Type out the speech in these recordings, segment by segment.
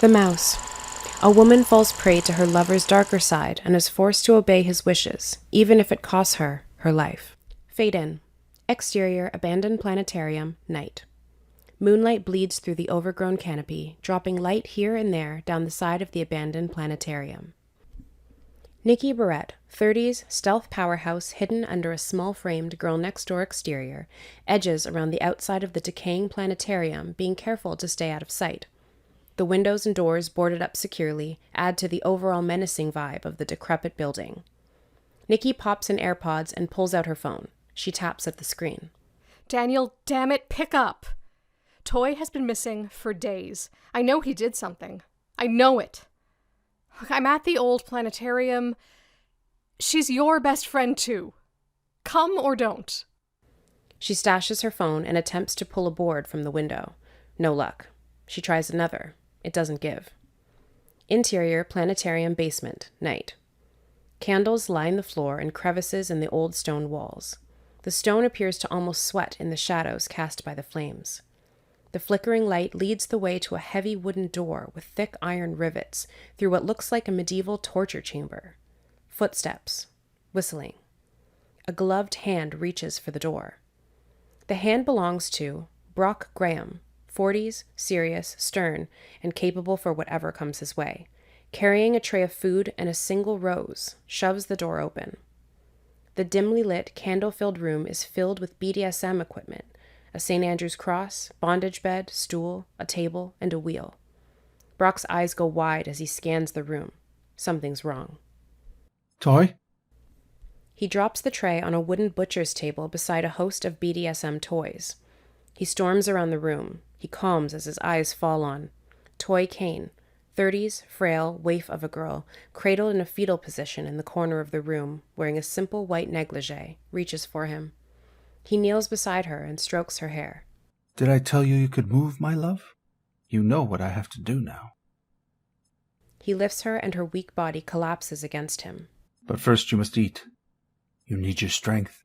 The Mouse. A woman falls prey to her lover's darker side and is forced to obey his wishes, even if it costs her her life. Fade in. Exterior, abandoned planetarium, night. Moonlight bleeds through the overgrown canopy, dropping light here and there down the side of the abandoned planetarium. Nikki Barrett, 30s, stealth powerhouse hidden under a small-framed girl-next-door exterior, edges around the outside of the decaying planetarium, being careful to stay out of sight. The windows and doors, boarded up securely, add to the overall menacing vibe of the decrepit building. Nikki pops in AirPods and pulls out her phone. She taps at the screen. Daniel, damn it, pick up! Toy has been missing for days. I know he did something. I know it. I'm at the old planetarium. She's your best friend, too. Come or don't. She stashes her phone and attempts to pull a board from the window. No luck. She tries another. It doesn't give. Interior, planetarium basement, night. Candles line the floor and crevices in the old stone walls. The stone appears to almost sweat in the shadows cast by the flames. The flickering light leads the way to a heavy wooden door with thick iron rivets through what looks like a medieval torture chamber. Footsteps. Whistling. A gloved hand reaches for the door. The hand belongs to Brock Graham, 40s, serious, stern, and capable for whatever comes his way. Carrying a tray of food and a single rose, shoves the door open. The dimly lit, candle-filled room is filled with BDSM equipment, a St. Andrew's cross, bondage bed, stool, a table, and a wheel. Brock's eyes go wide as he scans the room. Something's wrong. Toy? He drops the tray on a wooden butcher's table beside a host of BDSM toys. He storms around the room. He calms as his eyes fall on Toy Kane, 30s, frail, waif of a girl, cradled in a fetal position in the corner of the room, wearing a simple white negligee, reaches for him. He kneels beside her and strokes her hair. Did I tell you could move, my love? You know what I have to do now. He lifts her and her weak body collapses against him. But first you must eat. You need your strength.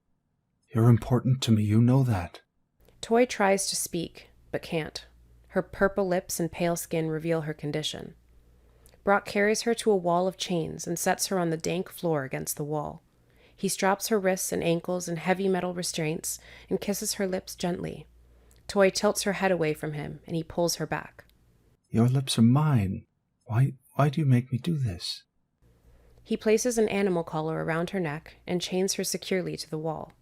You're important to me, you know that. Toy tries to speak, but can't. Her purple lips and pale skin reveal her condition. Brock carries her to a wall of chains and sets her on the dank floor against the wall. He straps her wrists and ankles in heavy metal restraints and kisses her lips gently. Toy tilts her head away from him, and he pulls her back. Your lips are mine. Why do you make me do this? He places an animal collar around her neck and chains her securely to the wall.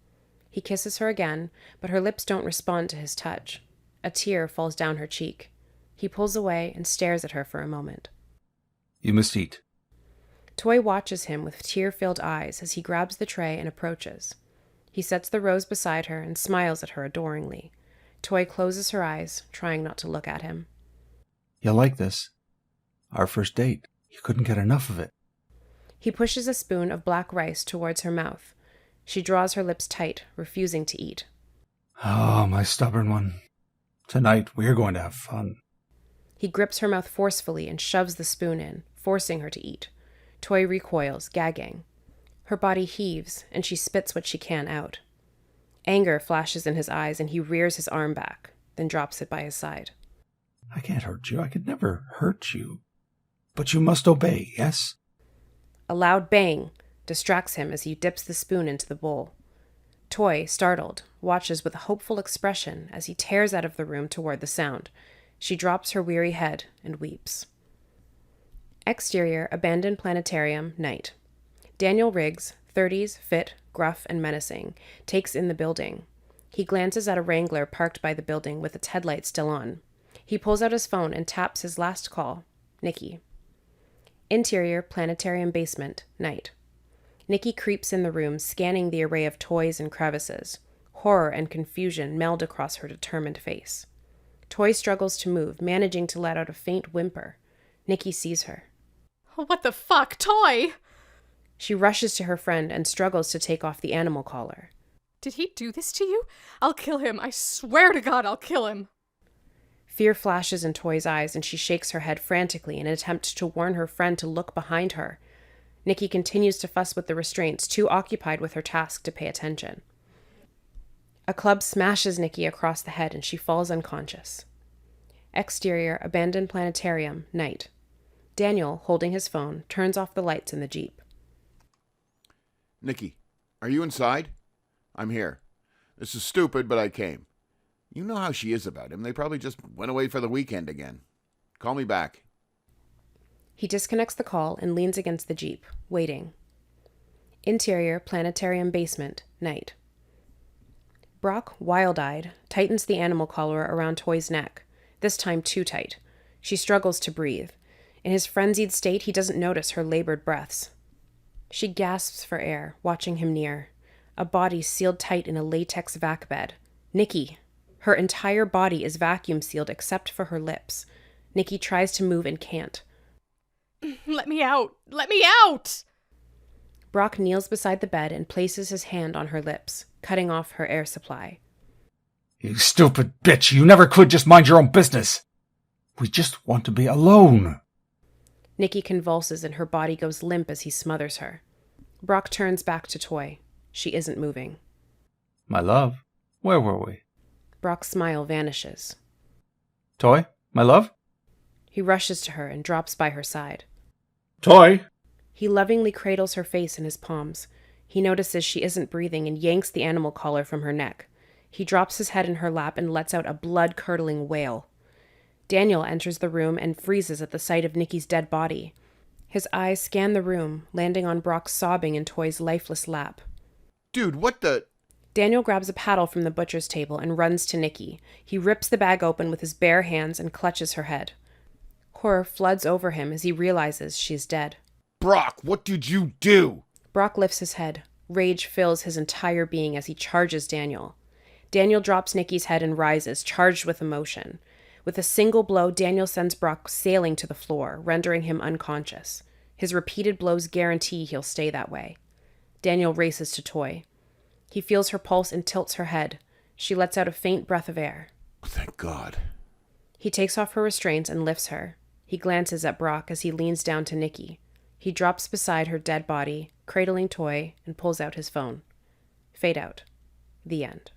He kisses her again, but her lips don't respond to his touch. A tear falls down her cheek. He pulls away and stares at her for a moment. You must eat. Toy watches him with tear-filled eyes as he grabs the tray and approaches. He sets the rose beside her and smiles at her adoringly. Toy closes her eyes, trying not to look at him. You'll like this. Our first date. You couldn't get enough of it. He pushes a spoon of black rice towards her mouth. She draws her lips tight, refusing to eat. Oh, my stubborn one. Tonight we're going to have fun. He grips her mouth forcefully and shoves the spoon in, forcing her to eat. Toy recoils, gagging. Her body heaves, and she spits what she can out. Anger flashes in his eyes, and he rears his arm back, then drops it by his side. I can't hurt you. I could never hurt you. But you must obey, yes? A loud bang distracts him as he dips the spoon into the bowl. Toy, startled, watches with a hopeful expression as he tears out of the room toward the sound. She drops her weary head and weeps. Exterior, abandoned planetarium, night. Daniel Riggs, 30s, fit, gruff, and menacing, takes in the building. He glances at a Wrangler parked by the building with its headlights still on. He pulls out his phone and taps his last call, Nikki. Interior, planetarium basement, night. Nikki creeps in the room, scanning the array of toys and crevices. Horror and confusion meld across her determined face. Toy struggles to move, managing to let out a faint whimper. Nikki sees her. What the fuck, Toy? She rushes to her friend and struggles to take off the animal collar. Did he do this to you? I'll kill him. I swear to God I'll kill him. Fear flashes in Toy's eyes, and she shakes her head frantically in an attempt to warn her friend to look behind her. Nikki continues to fuss with the restraints, too occupied with her task to pay attention. A club smashes Nikki across the head, and she falls unconscious. Exterior, abandoned planetarium, night. Daniel, holding his phone, turns off the lights in the Jeep. Nikki, are you inside? I'm here. This is stupid, but I came. You know how she is about him. They probably just went away for the weekend again. Call me back. He disconnects the call and leans against the Jeep, waiting. Interior, planetarium basement, night. Brock, wild-eyed, tightens the animal collar around Toy's neck, this time too tight. She struggles to breathe. In his frenzied state, he doesn't notice her labored breaths. She gasps for air, watching him near. A body sealed tight in a latex vac bed. Nikki. Her entire body is vacuum sealed except for her lips. Nikki tries to move and can't. Let me out! Let me out! Brock kneels beside the bed and places his hand on her lips, cutting off her air supply. You stupid bitch, you never could just mind your own business. We just want to be alone. Nikki convulses and her body goes limp as he smothers her. Brock turns back to Toy. She isn't moving. My love, where were we? Brock's smile vanishes. Toy, my love? He rushes to her and drops by her side. Toy! He lovingly cradles her face in his palms. He notices she isn't breathing and yanks the animal collar from her neck. He drops his head in her lap and lets out a blood-curdling wail. Daniel enters the room and freezes at the sight of Nikki's dead body. His eyes scan the room, landing on Brock sobbing in Toy's lifeless lap. Dude, what the... Daniel grabs a paddle from the butcher's table and runs to Nikki. He rips the bag open with his bare hands and clutches her head. Horror floods over him as he realizes she's dead. Brock, what did you do? Brock lifts his head. Rage fills his entire being as he charges Daniel. Daniel drops Nikki's head and rises, charged with emotion. With a single blow, Daniel sends Brock sailing to the floor, rendering him unconscious. His repeated blows guarantee he'll stay that way. Daniel races to Toy. He feels her pulse and tilts her head. She lets out a faint breath of air. Thank God. He takes off her restraints and lifts her. He glances at Brock as he leans down to Nikki. He drops beside her dead body, cradling Toy, and pulls out his phone. Fade out. The end.